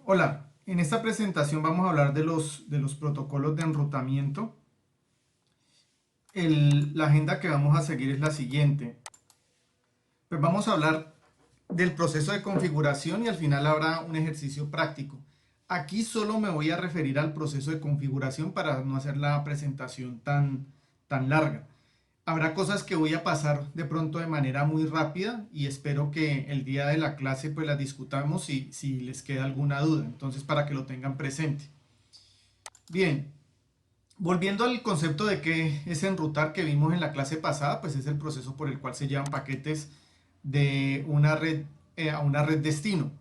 Hola, en esta presentación vamos a hablar de los protocolos de enrutamiento. La agenda que vamos a seguir es la siguiente. Pues vamos a hablar del proceso de configuración y al final habrá un ejercicio práctico. Aquí solo me voy a referir al proceso de configuración para no hacer la presentación tan larga. Habrá cosas que voy a pasar de pronto de manera muy rápida y espero que el día de la clase pues las discutamos si les queda alguna duda. Entonces para que lo tengan presente. Bien, volviendo al concepto de qué es enrutar que vimos en la clase pasada, pues es el proceso por el cual se llevan paquetes de una red a una red destino.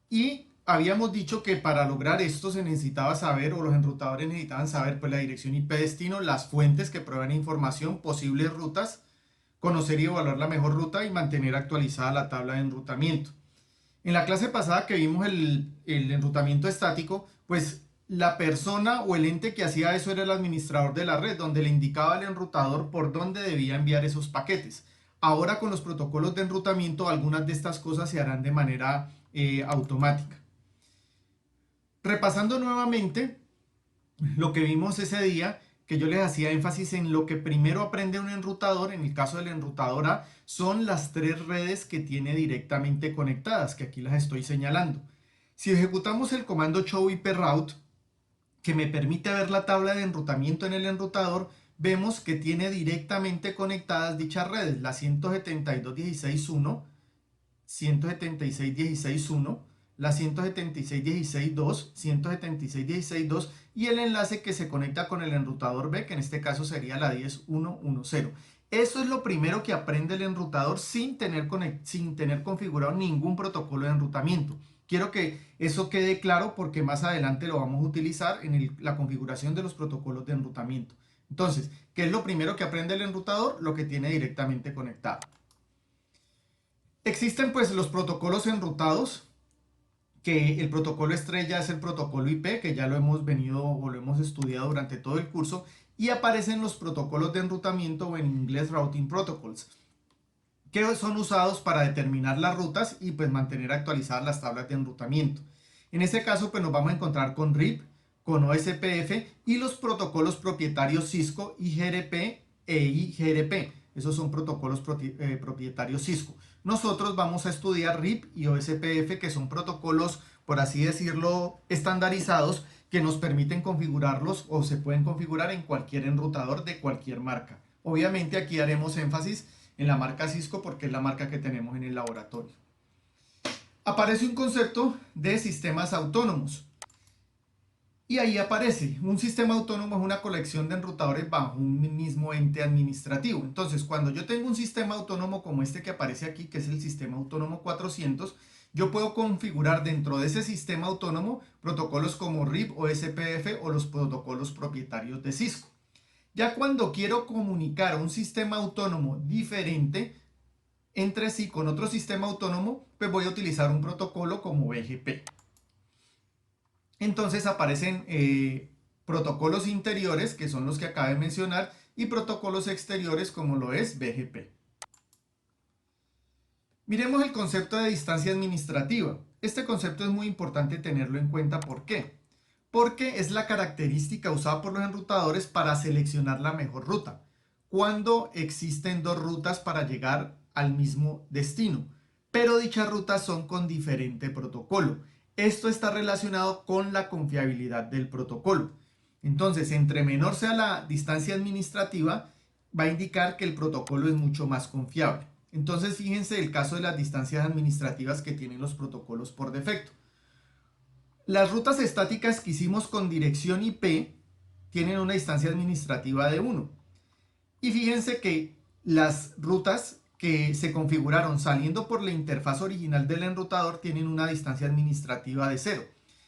Y habíamos dicho que para lograr esto se necesitaba saber, o los enrutadores necesitaban saber, pues la dirección IP destino, las fuentes que prueban información, posibles rutas, conocer y evaluar la mejor ruta y mantener actualizada la tabla de enrutamiento. En la clase pasada que vimos el enrutamiento estático, pues la persona o el ente que hacía eso era el administrador de la red, donde le indicaba al enrutador por dónde debía enviar esos paquetes. Ahora con los protocolos de enrutamiento, algunas de estas cosas se harán de manera automática. Repasando nuevamente lo que vimos ese día, que yo les hacía énfasis en lo que primero aprende un enrutador, en el caso del enrutador A, son las tres redes que tiene directamente conectadas, que aquí las estoy señalando. Si ejecutamos el comando show IP route, que me permite ver la tabla de enrutamiento en el enrutador, vemos que tiene directamente conectadas dichas redes, la 172.16.1, 176.16.1, la 176.16.2, 176.16.2 y el enlace que se conecta con el enrutador B, que en este caso sería la 10.1.1.0. Eso es lo primero que aprende el enrutador sin tener configurado ningún protocolo de enrutamiento. Quiero que eso quede claro porque más adelante lo vamos a utilizar en la configuración de los protocolos de enrutamiento. Entonces, ¿qué es lo primero que aprende el enrutador? Lo que tiene directamente conectado. Existen pues los protocolos enrutados, que el protocolo estrella es el protocolo IP, que ya lo hemos venido o lo hemos estudiado durante todo el curso, y aparecen los protocolos de enrutamiento o en inglés Routing Protocols, que son usados para determinar las rutas y pues mantener actualizadas las tablas de enrutamiento. En este caso pues nos vamos a encontrar con RIP, con OSPF y los protocolos propietarios Cisco, IGRP e IGRP. Esos son protocolos propietarios Cisco. Nosotros vamos a estudiar RIP y OSPF, que son protocolos, por así decirlo, estandarizados que nos permiten configurarlos o se pueden configurar en cualquier enrutador de cualquier marca. Obviamente aquí haremos énfasis en la marca Cisco porque es la marca que tenemos en el laboratorio. Aparece un concepto de sistemas autónomos. Y ahí aparece, un sistema autónomo es una colección de enrutadores bajo un mismo ente administrativo. Entonces, cuando yo tengo un sistema autónomo como este que aparece aquí, que es el sistema autónomo 400, yo puedo configurar dentro de ese sistema autónomo protocolos como RIP o SPF o los protocolos propietarios de Cisco. Ya cuando quiero comunicar un sistema autónomo diferente entre sí con otro sistema autónomo, pues voy a utilizar un protocolo como BGP. Entonces aparecen protocolos interiores, que son los que acabo de mencionar, y protocolos exteriores, como lo es BGP. Miremos el concepto de distancia administrativa. Este concepto es muy importante tenerlo en cuenta. ¿Por qué? Porque es la característica usada por los enrutadores para seleccionar la mejor ruta, cuando existen dos rutas para llegar al mismo destino, pero dichas rutas son con diferente protocolo. Esto está relacionado con la confiabilidad del protocolo. Entonces, entre menor sea la distancia administrativa, va a indicar que el protocolo es mucho más confiable. Entonces, fíjense el caso de las distancias administrativas que tienen los protocolos por defecto. Las rutas estáticas que hicimos con dirección IP tienen una distancia administrativa de 1. Y fíjense que las rutas que se configuraron saliendo por la interfaz original del enrutador tienen una distancia administrativa de 0.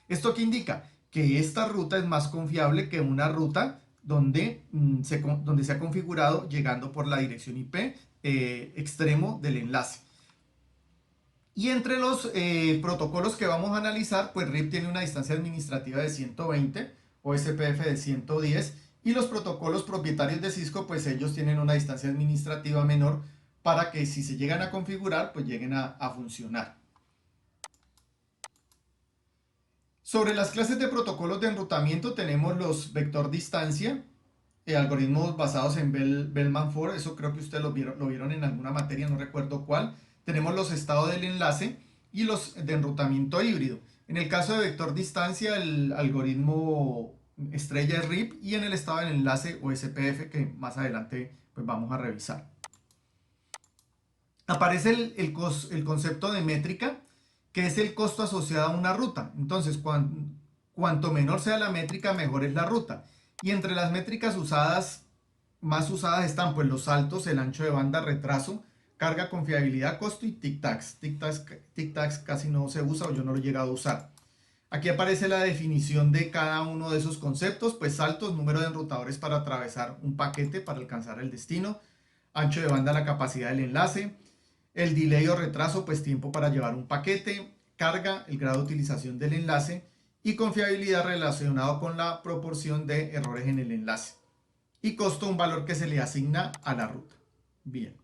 ¿Esto qué indica? Que esta ruta es más confiable que una ruta donde se ha configurado llegando por la dirección IP extremo del enlace. Y entre los protocolos que vamos a analizar, pues RIP tiene una distancia administrativa de 120, OSPF de 110, y los protocolos propietarios de Cisco, pues ellos tienen una distancia administrativa menor para que si se llegan a configurar, pues lleguen a funcionar. Sobre las clases de protocolos de enrutamiento tenemos los vector distancia, algoritmos basados en Bellman-Ford, eso creo que ustedes lo vieron en alguna materia, no recuerdo cuál. Tenemos los estados del enlace y los de enrutamiento híbrido. En el caso de vector distancia, el algoritmo estrella es RIP, y en el estado del enlace o SPF, que más adelante pues vamos a revisar. Aparece el concepto de métrica, que es el costo asociado a una ruta. Entonces, cuanto menor sea la métrica, mejor es la ruta. Y entre las métricas usadas, más usadas están pues los saltos, el ancho de banda, retraso, carga, confiabilidad, costo y tic-tacs. Tic-tacs casi no se usa, o yo no lo he llegado a usar. Aquí aparece la definición de cada uno de esos conceptos, pues saltos, número de enrutadores para atravesar un paquete para alcanzar el destino, ancho de banda, la capacidad del enlace, el delay o retraso, pues tiempo para llevar un paquete, carga, el grado de utilización del enlace, y confiabilidad relacionado con la proporción de errores en el enlace. Y costo, un valor que se le asigna a la ruta. Bien.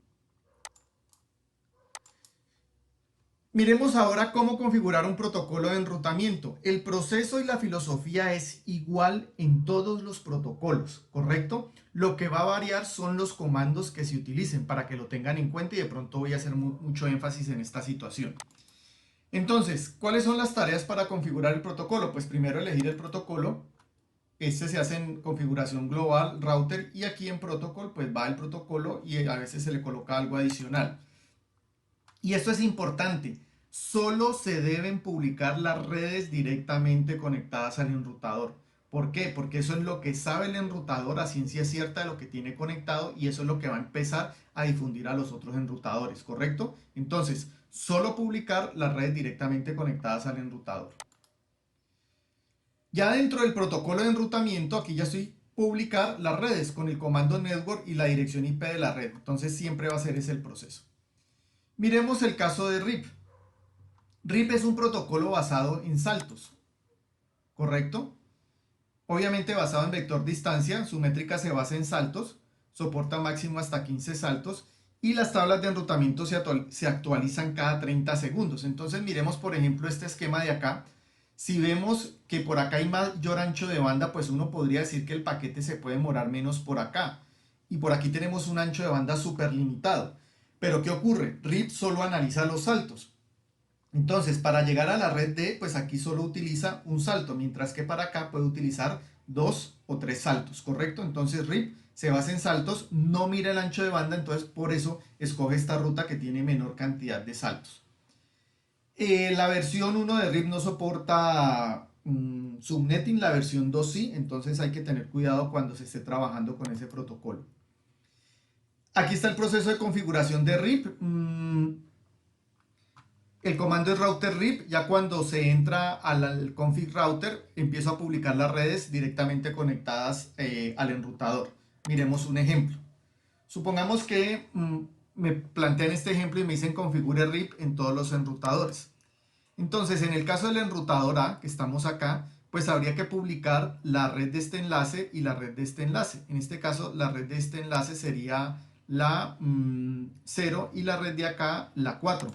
Miremos ahora cómo configurar un protocolo de enrutamiento. El proceso y la filosofía es igual en todos los protocolos, ¿correcto? Lo que va a variar son los comandos que se utilicen, para que lo tengan en cuenta, y de pronto voy a hacer mucho énfasis en esta situación. Entonces, ¿cuáles son las tareas para configurar el protocolo? Pues primero elegir el protocolo. Este se hace en configuración global, router, y aquí en protocol pues va el protocolo y a veces se le coloca algo adicional. Y esto es importante, solo se deben publicar las redes directamente conectadas al enrutador. ¿Por qué? Porque eso es lo que sabe el enrutador a ciencia cierta de lo que tiene conectado, y eso es lo que va a empezar a difundir a los otros enrutadores, ¿correcto? Entonces, solo publicar las redes directamente conectadas al enrutador. Ya dentro del protocolo de enrutamiento, aquí ya estoy publicar las redes con el comando network y la dirección IP de la red. Entonces siempre va a ser ese el proceso. Miremos el caso de RIP. RIP es un protocolo basado en saltos, ¿correcto? Obviamente basado en vector distancia, su métrica se basa en saltos, soporta máximo hasta 15 saltos, y las tablas de enrutamiento se actualizan cada 30 segundos. Entonces miremos por ejemplo este esquema de acá. Si vemos que por acá hay mayor ancho de banda, pues uno podría decir que el paquete se puede demorar menos por acá. Y por aquí tenemos un ancho de banda súper limitado. Pero ¿qué ocurre? RIP solo analiza los saltos. Entonces, para llegar a la red D, pues aquí solo utiliza un salto, mientras que para acá puede utilizar 2 o 3 saltos, ¿correcto? Entonces RIP se basa en saltos, no mira el ancho de banda, entonces por eso escoge esta ruta que tiene menor cantidad de saltos. La versión 1 de RIP no soporta subnetting, la versión 2 sí, entonces hay que tener cuidado cuando se esté trabajando con ese protocolo. Aquí está el proceso de configuración de RIP. El comando es router RIP. Ya cuando se entra al config router, empiezo a publicar las redes directamente conectadas al enrutador. Miremos un ejemplo. Supongamos que me plantean este ejemplo y me dicen configure RIP en todos los enrutadores. Entonces, en el caso del enrutador A, que estamos acá, pues habría que publicar la red de este enlace y la red de este enlace. En este caso, la red de este enlace sería la 0 y la red de acá la 4.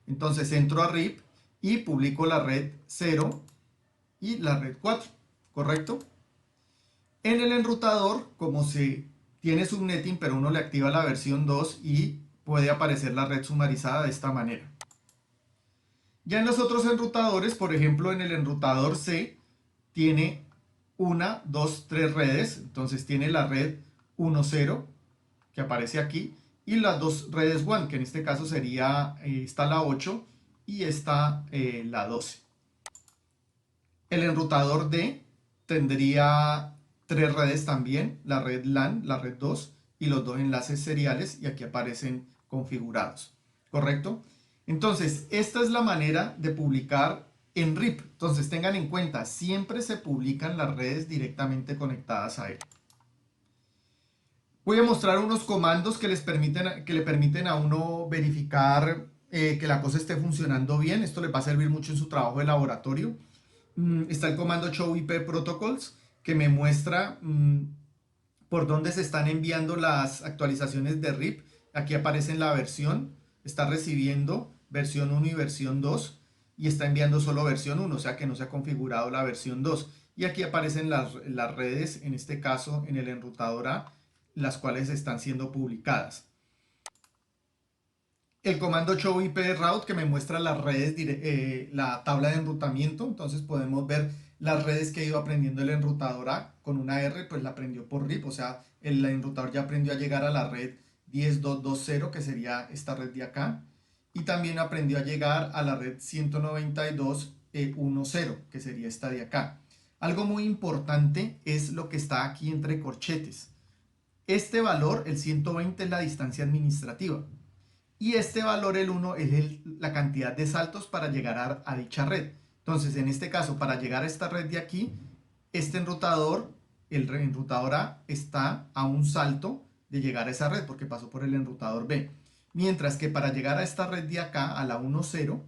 Entonces entro a RIP y publico la red 0 y la red 4, ¿correcto? En el enrutador, como se tiene subnetting, pero uno le activa la versión 2 y puede aparecer la red sumarizada de esta manera. Ya en los otros enrutadores, por ejemplo en el enrutador C, tiene 1, 2, 3 redes. Entonces tiene la red 1, 0, que aparece aquí, y las dos redes WAN, que en este caso sería, está la 8 y está la 12. El enrutador D tendría 3 redes también, la red LAN, la red 2 y los dos enlaces seriales, y aquí aparecen configurados, ¿correcto? Entonces, esta es la manera de publicar en RIP. Entonces, tengan en cuenta, siempre se publican las redes directamente conectadas a él. Voy a mostrar unos comandos que le permiten a uno verificar que la cosa esté funcionando bien. Esto le va a servir mucho en su trabajo de laboratorio. Está el comando show IP protocols, que me muestra por dónde se están enviando las actualizaciones de RIP. Aquí aparece la versión, está recibiendo versión 1 y versión 2. y está enviando solo versión 1, o sea que no se ha configurado la versión 2. Y aquí aparecen las redes, en este caso en el enrutador A, las cuales están siendo publicadas. El comando show IP route que me muestra las redes, la tabla de enrutamiento, entonces podemos ver las redes que ha ido aprendiendo el enrutador A con una R, pues la aprendió por RIP, o sea, el enrutador ya aprendió a llegar a la red 10.2.2.0, que sería esta red de acá, y también aprendió a llegar a la red 192.1.0, que sería esta de acá. Algo muy importante es lo que está aquí entre corchetes. Este valor, el 120, es la distancia administrativa. Y este valor, el 1, es la cantidad de saltos para llegar a dicha red. Entonces, en este caso, para llegar a esta red de aquí, este enrutador, el enrutador A, está a un salto de llegar a esa red porque pasó por el enrutador B. Mientras que para llegar a esta red de acá, a la 1.0,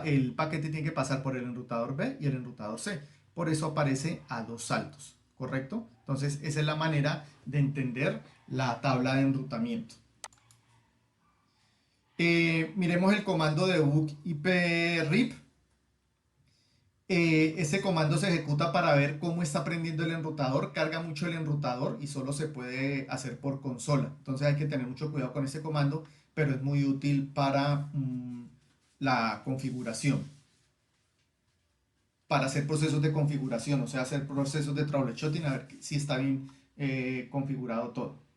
el paquete tiene que pasar por el enrutador B y el enrutador C. Por eso aparece a 2 saltos, ¿correcto? Entonces, esa es la manera de entender la tabla de enrutamiento. Miremos el comando debug iprip. Ese comando se ejecuta para ver cómo está aprendiendo el enrutador. Carga mucho el enrutador y solo se puede hacer por consola. Entonces hay que tener mucho cuidado con ese comando, pero es muy útil para la configuración. Para hacer procesos de configuración, o sea, hacer procesos de troubleshooting, a ver si está bien configurado todo.